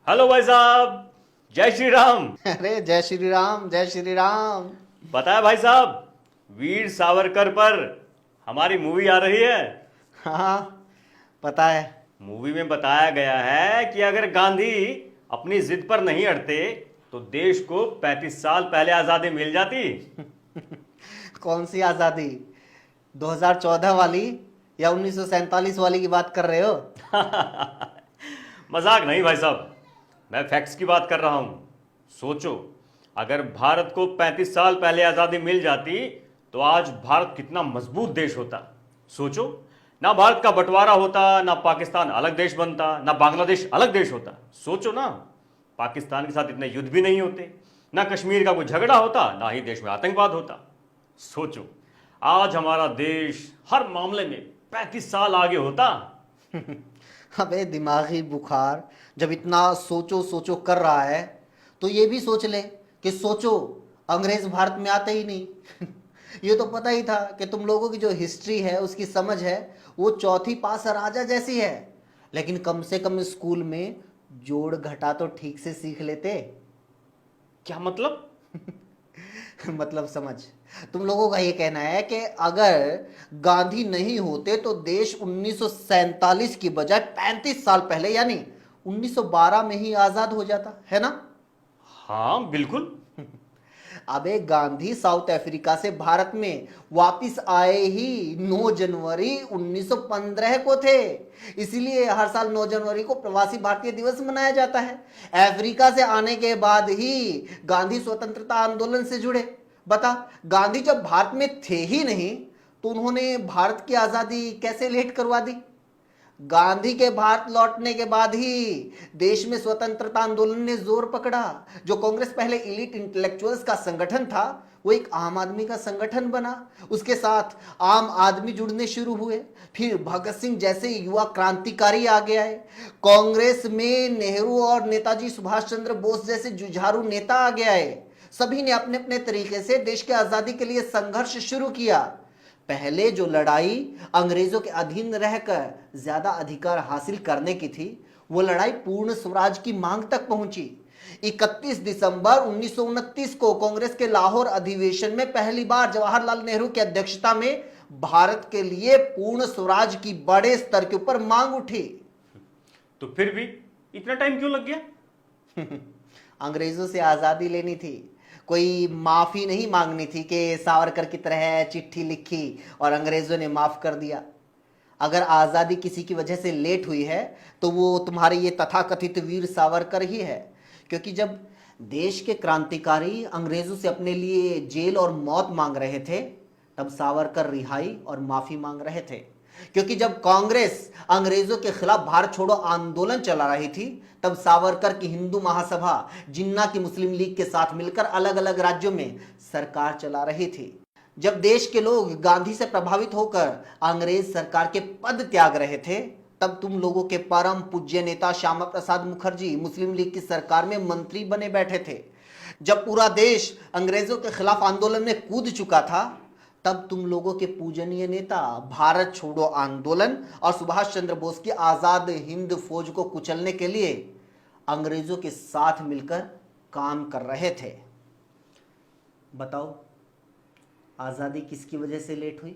Hello भाई साहब। जय श्री राम। अरे जय श्री राम, जय श्री राम। पता है भाई साहब, वीर सावरकर पर हमारी मूवी आ रही है। हाँ, पता है। मूवी में बताया गया है कि अगर गांधी अपनी जिद पर नहीं अड़ते तो देश को 35 साल पहले आजादी मिल जाती। कौन सी आज़ादी? 2014 वाली या 1947 वाली की बात कर रहे हो? मजाक नहीं भाई साहब, मैं फैक्ट्स की बात कर रहा हूं। सोचो, अगर भारत को 35 साल पहले आजादी मिल जाती तो आज भारत कितना मजबूत देश होता। सोचो, ना भारत का बंटवारा होता, ना पाकिस्तान अलग देश बनता, ना बांग्लादेश अलग देश होता। सोचो ना, पाकिस्तान के साथ इतने युद्ध भी नहीं होते, ना कश्मीर का कोई झगड़ा होता, ना ही देश में आतंकवाद होता। सोचो, आज हमारा देश हर मामले में 35 साल आगे होता। अबे दिमागी बुखार, जब इतना सोचो सोचो कर रहा है तो ये भी सोच ले कि सोचो अंग्रेज भारत में आते ही नहीं। ये तो पता ही था कि तुम लोगों की जो हिस्ट्री है, उसकी समझ है, वो चौथी पास राजा जैसी है। लेकिन कम से कम स्कूल में जोड़ घटा तो ठीक से सीख लेते। क्या मतलब? मतलब समझ। तुम लोगों का ये कहना है कि अगर गांधी नहीं होते तो देश 1947 की बजाय 35 साल पहले यानी 1912 में ही आजाद हो जाता है ना? हाँ बिल्कुल। अबे गांधी साउथ अफ्रीका से भारत में वापिस आए ही 9 जनवरी 1915 को थे। इसीलिए हर साल 9 जनवरी को प्रवासी भारतीय दिवस मनाया जाता है। अफ्रीका से आने के बाद ही गांधी स्वतंत्रता आंदोलन से जुड़े। बता, गांधी जब भारत में थे ही नहीं तो उन्होंने भारत की आजादी कैसे लेट करवा दी? गांधी के भारत लौटने के बाद ही देश में स्वतंत्रता आंदोलन ने जोर पकड़ा। जो कांग्रेस पहले इलीट इंटेलेक्चुअल्स का संगठन था, वो एक आम आदमी का संगठन बना। उसके साथ आम आदमी जुड़ने शुरू हुए। फिर भगत सिंह जैसे युवा क्रांतिकारी आगे आए। कांग्रेस में नेहरू और नेताजी सुभाष चंद्र बोस जैसे जुझारू नेता आगे आए। सभी ने अपने अपने तरीके से देश की आजादी के लिए संघर्ष शुरू किया। पहले जो लड़ाई अंग्रेजों के अधीन रहकर ज्यादा अधिकार हासिल करने की थी, वो लड़ाई पूर्ण स्वराज की मांग तक पहुंची। 31 दिसंबर 1929 को कांग्रेस के लाहौर अधिवेशन में पहली बार जवाहरलाल नेहरू की अध्यक्षता में भारत के लिए पूर्ण स्वराज की बड़े स्तर के ऊपर मांग उठी। तो फिर भी इतना टाइम क्यों लग गया? अंग्रेजों से आजादी लेनी थी, कोई माफी नहीं मांगनी थी कि सावरकर की तरह चिट्ठी लिखी और अंग्रेजों ने माफ कर दिया। अगर आजादी किसी की वजह से लेट हुई है तो वो तुम्हारे ये तथाकथित वीर सावरकर ही है। क्योंकि जब देश के क्रांतिकारी अंग्रेजों से अपने लिए जेल और मौत मांग रहे थे, तब सावरकर रिहाई और माफी मांग रहे थे। क्योंकि जब कांग्रेस अंग्रेजों के खिलाफ भारत छोड़ो आंदोलन चला रही थी, तब सावरकर की हिंदू महासभा जिन्ना की मुस्लिम लीग के साथ मिलकर अलग अलग राज्यों में सरकार चला रही थी। जब देश के लोग गांधी से प्रभावित होकर अंग्रेज सरकार के पद त्याग रहे थे, तब तुम लोगों के परम पूज्य नेता श्यामा प्रसाद मुखर्जी मुस्लिम लीग की सरकार में मंत्री बने बैठे थे। जब पूरा देश अंग्रेजों के खिलाफ आंदोलन में कूद चुका था, तब तुम लोगों के पूजनीय नेता भारत छोड़ो आंदोलन और सुभाष चंद्र बोस की आजाद हिंद फौज को कुचलने के लिए अंग्रेजों के साथ मिलकर काम कर रहे थे। बताओ, आजादी किसकी वजह से लेट हुई?